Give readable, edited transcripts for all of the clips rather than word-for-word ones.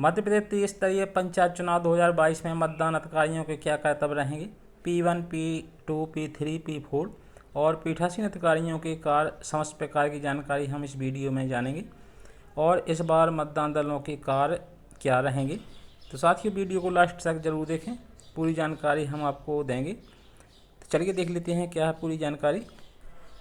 मध्य प्रदेश त्रिस्तरीय पंचायत चुनाव 2022 में मतदान अधिकारियों के क्या कर्तव्य रहेंगे। P1, P2, P3, P4 और पीठासीन अधिकारियों के कार्य समस्त प्रकार की जानकारी हम इस वीडियो में जानेंगे और इस बार मतदान दलों के कार्य क्या रहेंगे। तो साथियों, वीडियो को लास्ट तक जरूर देखें, पूरी जानकारी हम आपको देंगे। तो चलिए देख लेते हैं क्या है पूरी जानकारी।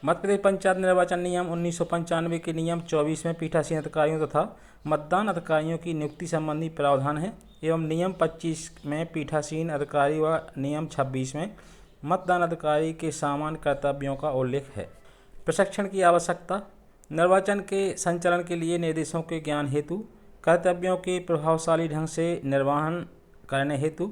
मध्य प्रदेश पंचायत निर्वाचन नियम 1995 के नियम 24 में पीठासीन अधिकारियों तथा मतदान अधिकारियों की नियुक्ति संबंधी प्रावधान है एवं नियम 25 में पीठासीन अधिकारी व नियम 26 में मतदान अधिकारी के सामान्य कर्तव्यों का उल्लेख है। प्रशिक्षण की आवश्यकता। निर्वाचन के संचालन के लिए निर्देशों के ज्ञान हेतु, कर्तव्यों के प्रभावशाली ढंग से निर्वहन करने हेतु,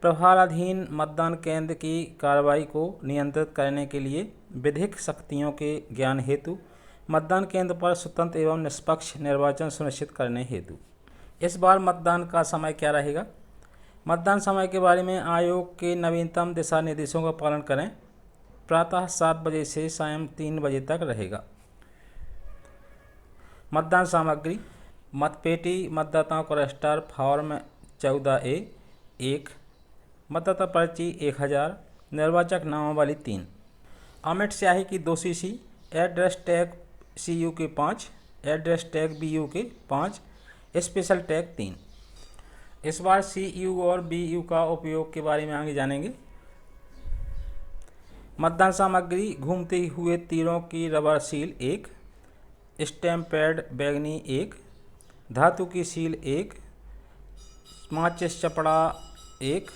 प्रभाराधीन मतदान केंद्र की कार्रवाई को नियंत्रित करने के लिए विधिक शक्तियों के ज्ञान हेतु, मतदान केंद्र पर स्वतंत्र एवं निष्पक्ष निर्वाचन सुनिश्चित करने हेतु। इस बार मतदान का समय क्या रहेगा। मतदान समय के बारे में आयोग के नवीनतम दिशा निर्देशों का पालन करें। प्रातः 7 बजे से सायं 3 बजे तक रहेगा। मतदान सामग्री। मतपेटी, मतदाताओं का रजिस्टर फॉर्म 14A 1, मतदाता पर्ची 1000, निर्वाचक नामावली 3, अमिट स्याही की 2 CC, एड्रेस टैग CU के 5, एड्रेस टैग BU के 5, स्पेशल टैग 3। इस बार CU और BU का उपयोग के बारे में आगे जानेंगे। मतदान सामग्री। घूमते हुए तीरों की रबर सील 1, स्टैम्प पैड बैगनी 1, धातु की सील 1, माचिस चपड़ा 1,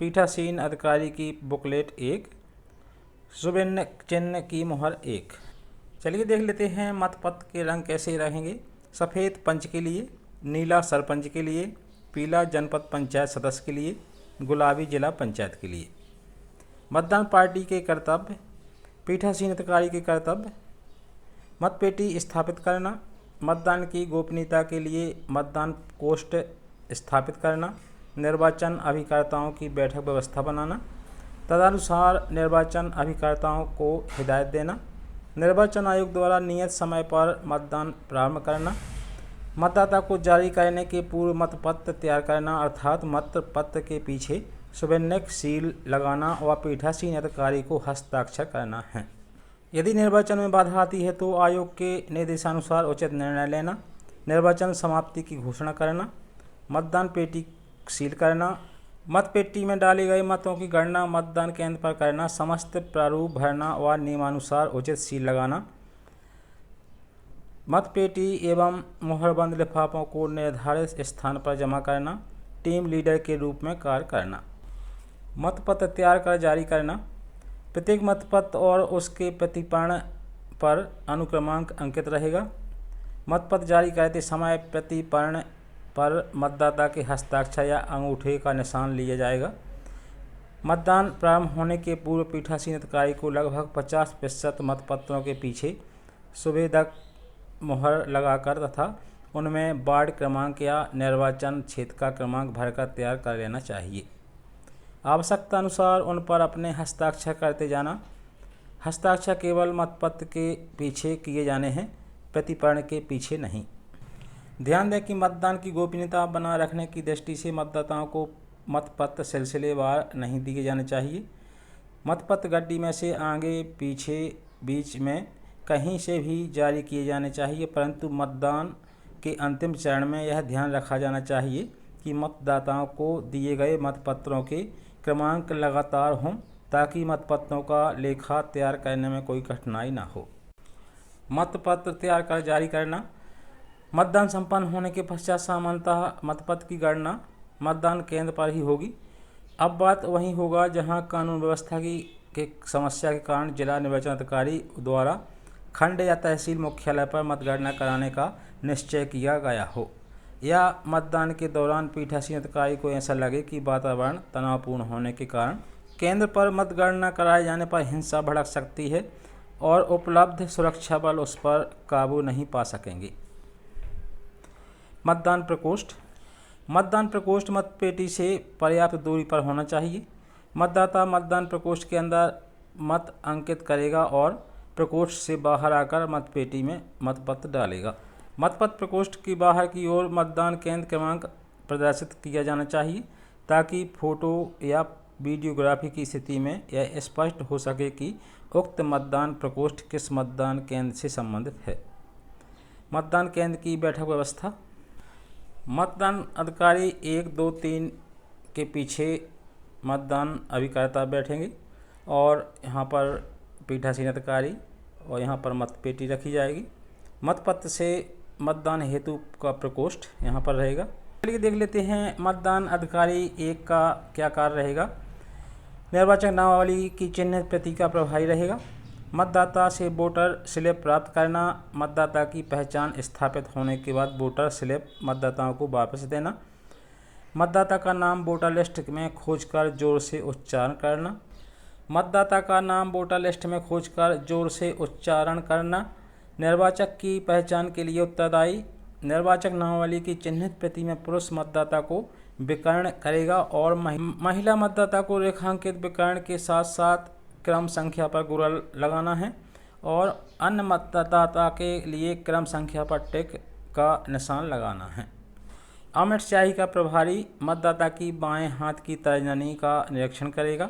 पीठासीन अधिकारी की बुकलेट 1, सुवर्ण चिन्ह की मुहर 1। चलिए देख लेते हैं मतपत्र के रंग कैसे रहेंगे। सफ़ेद पंच के लिए, नीला सरपंच के लिए, पीला जनपद पंचायत सदस्य के लिए, गुलाबी जिला पंचायत के लिए। मतदान पार्टी के कर्तव्य। पीठासीन अधिकारी के कर्तव्य। मतपेटी स्थापित करना, मतदान की गोपनीयता के लिए मतदान कोष्ठ स्थापित करना, निर्वाचन अभिकर्ताओं की बैठक व्यवस्था बनाना, तदनुसार निर्वाचन अभिकर्ताओं को हिदायत देना, निर्वाचन आयोग द्वारा नियत समय पर मतदान प्रारंभ करना, मतदाता को जारी करने के पूर्व मतपत्र तैयार करना अर्थात मतपत्र के पीछे सुवर्ण सील लगाना व पीठासीन अधिकारी को हस्ताक्षर करना है। यदि निर्वाचन में बाधा आती है तो आयोग के निर्देशानुसार उचित निर्णय लेना, निर्वाचन समाप्ति की घोषणा करना, मतदान पेटी सील करना, मतपेटी में डाले गए मतों की गणना मतदान केंद्र पर करना, समस्त प्रारूप भरना व नियमानुसार उचित सील लगाना, मतपेटी एवं मुहरबंद लिफाफों को निर्धारित स्थान पर जमा करना, टीम लीडर के रूप में कार्य करना, मतपत्र तैयार कर जारी करना, प्रत्येक मतपत्र और उसके प्रतिपर्ण पर अनुक्रमांक अंकित रहेगा। मतपत्र जारी करते समय प्रतिपर्ण पर मतदाता के हस्ताक्षर या अंगूठे का निशान लिया जाएगा। मतदान प्रारंभ होने के पूर्व पीठासीन अधिकारी को लगभग 50% मतपत्रों के पीछे सुवेदक मुहर लगाकर तथा उनमें वार्ड क्रमांक या निर्वाचन क्षेत्र का क्रमांक भरकर तैयार कर लेना चाहिए। आवश्यकता अनुसार उन पर अपने हस्ताक्षर करते जाना। हस्ताक्षर केवल मतपत्र के पीछे किए जाने हैं, प्रतिपर्ण के पीछे नहीं। ध्यान दें कि मतदान की गोपनीयता बनाए रखने की दृष्टि से मतदाताओं को मतपत्र सिलसिलेवार नहीं दिए जाने चाहिए। मतपत्र गड्डी में से आगे पीछे बीच में कहीं से भी जारी किए जाने चाहिए, परंतु मतदान के अंतिम चरण में यह ध्यान रखा जाना चाहिए कि मतदाताओं को दिए गए मतपत्रों के क्रमांक लगातार हों ताकि मतपत्रों का लेखा तैयार करने में कोई कठिनाई ना हो। मतपत्र तैयार कर जारी करना। मतदान संपन्न होने के पश्चात सामान्यतः मतपत्र की गणना मतदान केंद्र पर ही होगी। अब बात वहीं होगा जहां कानून व्यवस्था की समस्या के कारण जिला निर्वाचन अधिकारी द्वारा खंड या तहसील मुख्यालय पर मतगणना कराने का निश्चय किया गया हो या मतदान के दौरान पीठासीन अधिकारी को ऐसा लगे कि वातावरण तनावपूर्ण होने के कारण केंद्र पर मतगणना कराए जाने पर हिंसा भड़क सकती है और उपलब्ध सुरक्षा बल उस पर काबू नहीं पा सकेंगे। मतदान प्रकोष्ठ। मतदान प्रकोष्ठ मतपेटी से पर्याप्त दूरी पर होना चाहिए। मतदाता मतदान प्रकोष्ठ के अंदर मत अंकित करेगा और प्रकोष्ठ से बाहर आकर मतपेटी में मतपत्र डालेगा। मतपत्र प्रकोष्ठ की बाहर की ओर मतदान केंद्र क्रमांक प्रदर्शित किया जाना चाहिए ताकि फोटो या वीडियोग्राफी की स्थिति में यह स्पष्ट हो सके कि उक्त मतदान प्रकोष्ठ किस मतदान केंद्र से संबंधित है। मतदान केंद्र की बैठक व्यवस्था। मतदान अधिकारी 1, 2, 3 के पीछे मतदान अभिकर्ता बैठेंगे और यहाँ पर पीठासीन अधिकारी और यहाँ पर मतपेटी रखी जाएगी। मतपत्र से मतदान हेतु का प्रकोष्ठ यहाँ पर रहेगा। चलिए देख लेते हैं मतदान अधिकारी 1 का क्या कार्य रहेगा। निर्वाचक नामावली की चिन्हित प्रति का प्रभारी रहेगा। मतदाता से वोटर स्लिप प्राप्त करना, मतदाता की पहचान स्थापित होने के बाद वोटर स्लिप मतदाताओं को वापस देना, मतदाता का नाम वोटर लिस्ट में खोजकर जोर से उच्चारण करना, मतदाता का नाम वोटर लिस्ट में खोजकर जोर से उच्चारण करना, निर्वाचक की पहचान के लिए उत्तरदायी, निर्वाचक नामावली की चिन्हित प्रति में पुरुष मतदाता को विकर्ण करेगा और महिला मतदाता को रेखांकित विकर्ण के साथ साथ क्रम संख्या पर गुरल लगाना है और अन्य मतदाता के लिए क्रम संख्या पर टिक का निशान लगाना है। अमिट स्याही का प्रभारी मतदाता की बाएं हाथ की तर्जनी का निरीक्षण करेगा।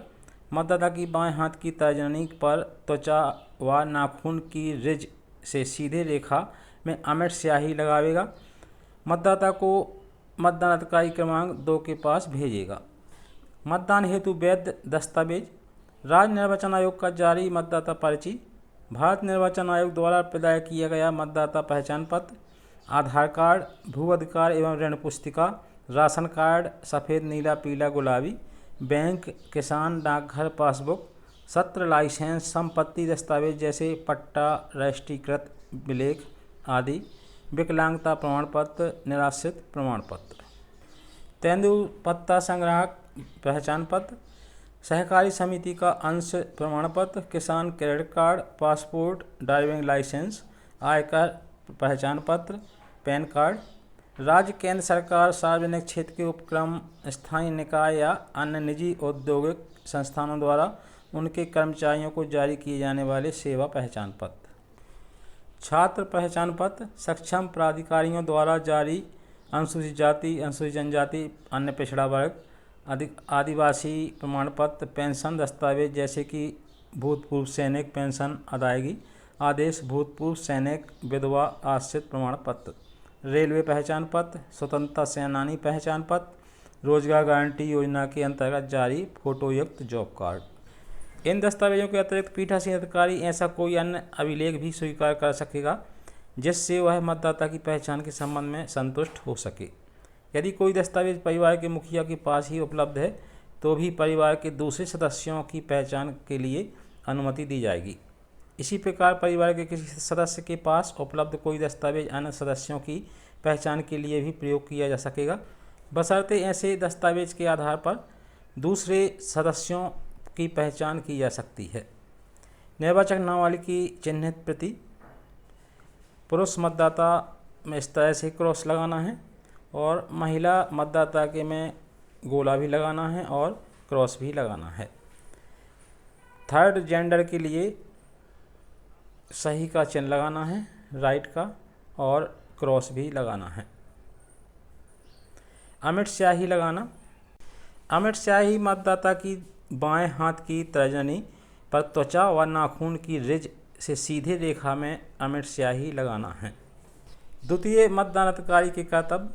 मतदाता की बाएं हाथ की तर्जनी पर त्वचा व नाखून की रिज से सीधे रेखा में अमिट स्याही लगावेगा। मतदाता को मतदान अधिकारी क्रमांक 2 के पास भेजेगा। मतदान हेतु वैध दस्तावेज। राज्य निर्वाचन आयोग का जारी मतदाता पर्ची, भारत निर्वाचन आयोग द्वारा प्रदाय किया गया मतदाता पहचान पत्र, आधार कार्ड, भू अधिकार एवं ऋण पुस्तिका, राशन कार्ड सफ़ेद नीला पीला गुलाबी, बैंक, किसान, डाकघर पासबुक, सत्र लाइसेंस, संपत्ति दस्तावेज जैसे पट्टा, राष्ट्रीयकृत विलेख आदि, विकलांगता प्रमाण पत्र, निराश्रित प्रमाण पत्र, तेंदुपत्ता संग्राहक पहचान पत्र, सहकारी समिति का अंश प्रमाण पत्र, किसान credit card, passport, driving licence, आयकर पहचान पत्र, पैन कार्ड। राज्य केंद्र सरकार, सार्वजनिक क्षेत्र के उपक्रम, स्थानीय निकाय या अन्य निजी औद्योगिक संस्थानों द्वारा उनके कर्मचारियों को जारी किए जाने वाले सेवा पहचान पत्र। छात्र पहचान पत्र, सक्षम प्राधिकारियों द्वारा जारी अनुसूचित जाति, अनुसूचित जनजाति, अन्य पिछड़ा वर्ग, आदिवासी प्रमाण पत्र, पेंशन दस्तावेज जैसे कि भूतपूर्व सैनिक पेंशन अदायगी आदेश, भूतपूर्व सैनिक विधवा आश्रित प्रमाण पत्र, रेलवे पहचान पत्र, स्वतंत्रता सेनानी पहचान पत्र, रोजगार गारंटी योजना के अंतर्गत जारी फोटोयुक्त जॉब कार्ड। इन दस्तावेजों के अतिरिक्त पीठासीन अधिकारी ऐसा कोई अन्य अभिलेख भी स्वीकार कर सकेगा जिससे वह मतदाता की पहचान के संबंध में संतुष्ट हो सके। यदि कोई दस्तावेज परिवार के मुखिया के पास ही उपलब्ध है तो भी परिवार के दूसरे सदस्यों की पहचान के लिए अनुमति दी जाएगी। इसी प्रकार परिवार के किसी सदस्य के पास उपलब्ध कोई दस्तावेज अन्य सदस्यों की पहचान के लिए भी प्रयोग किया जा सकेगा, बशर्ते ऐसे दस्तावेज के आधार पर दूसरे सदस्यों की पहचान की जा सकती है। निर्वाचक नामावली की चिन्हित प्रति। पुरुष मतदाता में इस तरह से क्रॉस लगाना है और महिला मतदाता के में गोला भी लगाना है और क्रॉस भी लगाना है। थर्ड जेंडर के लिए सही का चिन्ह लगाना है, राइट का, और क्रॉस भी लगाना है। अमिट स्याही लगाना। अमिट स्याही मतदाता की बाएं हाथ की तर्जनी पर त्वचा व नाखून की रिज से सीधे रेखा में अमिट स्याही लगाना है। द्वितीय मतदान अधिकारी के कर्तव्य।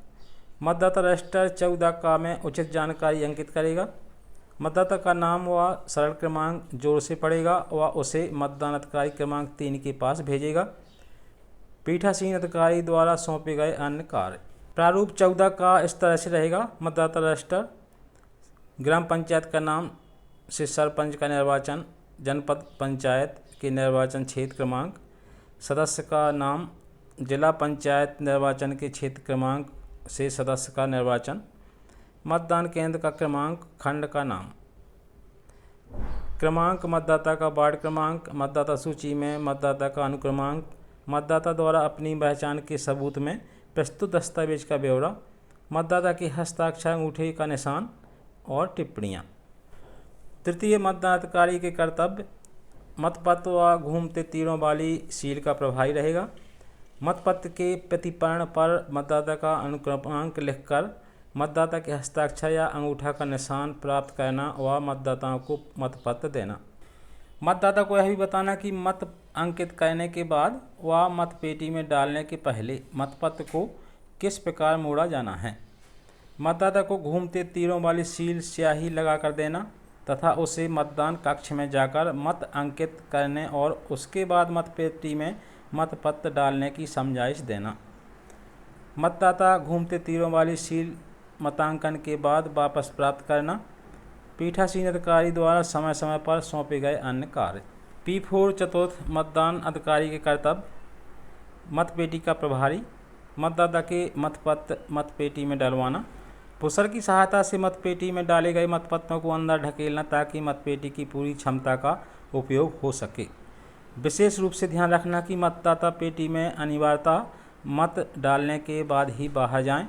मतदाता रजिस्टर 14 का में उचित जानकारी अंकित करेगा। मतदाता का नाम व सरल क्रमांक जोर से पढ़ेगा व उसे मतदान अधिकारी क्रमांक 3 के पास भेजेगा। पीठासीन अधिकारी द्वारा सौंपे गए अन्य कार्य। प्रारूप 14 का इस तरह से रहेगा। मतदाता रजिस्टर, ग्राम पंचायत का नाम से सरपंच का निर्वाचन, जनपद पंचायत के निर्वाचन क्षेत्र क्रमांक, सदस्य का नाम, जिला पंचायत निर्वाचन के क्षेत्र क्रमांक से सदस्य का निर्वाचन, मतदान केंद्र का क्रमांक, खंड का नाम, क्रमांक, मतदाता का वार्ड क्रमांक, मतदाता सूची में मतदाता का अनुक्रमांक, मतदाता द्वारा अपनी पहचान के सबूत में प्रस्तुत दस्तावेज का ब्यौरा, मतदाता के हस्ताक्षर अंगूठे का निशान और टिप्पणियाँ। तृतीय मतदान अधिकारी के कर्तव्य। मतपत्र व घूमते तीरों वाली सील का प्रभारी रहेगा। मतपत्र के प्रतिपर्ण पर मतदाता का अनुक्रमांक लिखकर मतदाता के हस्ताक्षर या अंगूठा का निशान प्राप्त करना व मतदाताओं को मतपत्र देना। मतदाता को यह भी बताना कि मत अंकित करने के बाद व मतपेटी में डालने के पहले मतपत्र को किस प्रकार मोड़ा जाना है। मतदाता को घूमते तीरों वाली सील स्याही लगाकर देना तथा उसे मतदान कक्ष में जाकर मत अंकित करने और उसके बाद मतपेटी में मतपत्र डालने की समझाइश देना। मतदाता घूमते तीरों वाली सील मतांकन के बाद वापस प्राप्त करना। पीठासीन अधिकारी द्वारा समय समय पर सौंपे गए अन्य कार्य। P4 चतुर्थ मतदान अधिकारी के कर्तव्य। मतपेटी का प्रभारी। मतदाता के मतपत्र मतपेटी में डलवाना। पुशर की सहायता से मतपेटी में डाले गए मतपत्रों को अंदर ढकेलना ताकि मतपेटी की पूरी क्षमता का उपयोग हो सके। विशेष रूप से ध्यान रखना कि मतदाता पेटी में अनिवार्यतः मत डालने के बाद ही बाहर जाएं।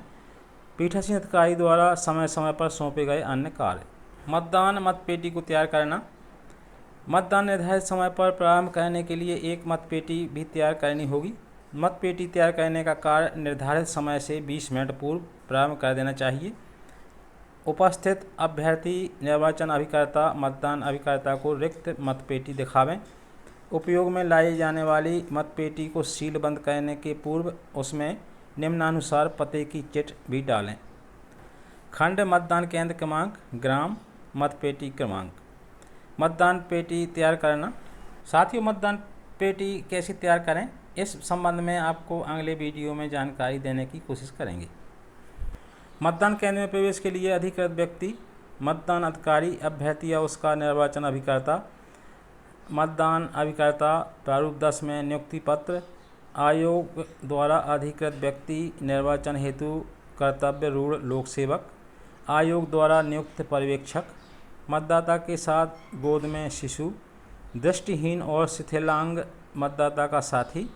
पीठासीन अधिकारी द्वारा समय समय पर सौंपे गए अन्य कार्य। मतदान मतपेटी को तैयार करना। मतदान निर्धारित समय पर प्रारंभ करने के लिए एक मतपेटी भी तैयार करनी होगी। मतपेटी तैयार करने का कार्य निर्धारित समय से 20 मिनट पूर्व प्रारंभ कर देना चाहिए। उपस्थित अभ्यर्थी निर्वाचन अभिकर्ता मतदान अभिकर्ता को रिक्त मतपेटी दिखावें। उपयोग में लाई जाने वाली मतपेटी को सील बंद करने के पूर्व उसमें निम्नानुसार पते की चिट भी डालें। खंड मतदान केंद्र क्रमांक, ग्राम, मतपेटी क्रमांक। मतदान पेटी तैयार करना। साथियों, मतदान पेटी कैसे तैयार करें इस संबंध में आपको अगले वीडियो में जानकारी देने की कोशिश करेंगे। मतदान केंद्र में प्रवेश के लिए अधिकृत व्यक्ति, मतदान अधिकारी, अभ्यर्थी या उसका निर्वाचन अभिकर्ता, मतदान अभिकर्ता, प्रारूप 10 में नियुक्ति पत्र, आयोग द्वारा अधिकृत व्यक्ति, निर्वाचन हेतु कर्तव्य रूढ़ लोक सेवक, आयोग द्वारा नियुक्त पर्यवेक्षक, मतदाता के साथ गोद में शिशु, दृष्टिहीन और शिथिलांग मतदाता का साथी,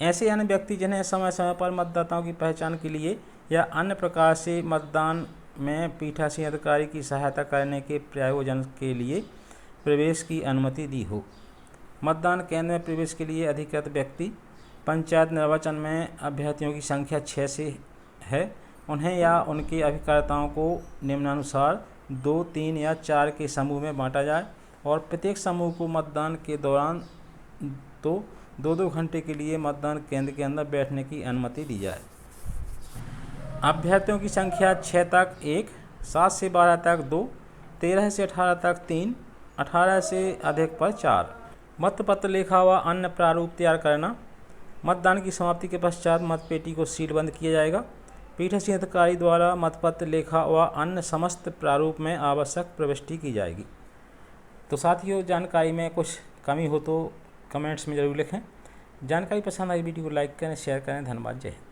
ऐसे अन्य व्यक्ति जिन्हें समय समय पर मतदाताओं की पहचान के लिए या अन्य प्रकार से मतदान में पीठासीन अधिकारी की सहायता करने के प्रयोजन के लिए प्रवेश की अनुमति दी हो। मतदान केंद्र में प्रवेश के लिए अधिकृत व्यक्ति, पंचायत निर्वाचन में अभ्यर्थियों की संख्या 6 से है, उन्हें या उनके अभिकर्ताओं को निम्नानुसार 2, 3 या 4 के समूह में बांटा जाए और प्रत्येक समूह को मतदान के दौरान 2-2 घंटे के लिए मतदान केंद्र के अंदर बैठने की अनुमति दी जाए। अभ्यर्थियों की संख्या 6 तक 1, 7 से 12 तक 2, 13 से 18 तक 3, 18 से अधिक पर 4। मतपत्र लेखा व अन्य प्रारूप तैयार करना। मतदान की समाप्ति के पश्चात मतपेटी को सील बंद किया जाएगा। पीठासीन अधिकारी द्वारा मतपत्र लेखा व अन्य समस्त प्रारूप में आवश्यक प्रविष्टि की जाएगी। तो साथियों, जानकारी में कुछ कमी हो तो कमेंट्स में ज़रूर लिखें। जानकारी पसंद आई वीडियो को लाइक करें, शेयर करें। धन्यवाद। जय हिंद।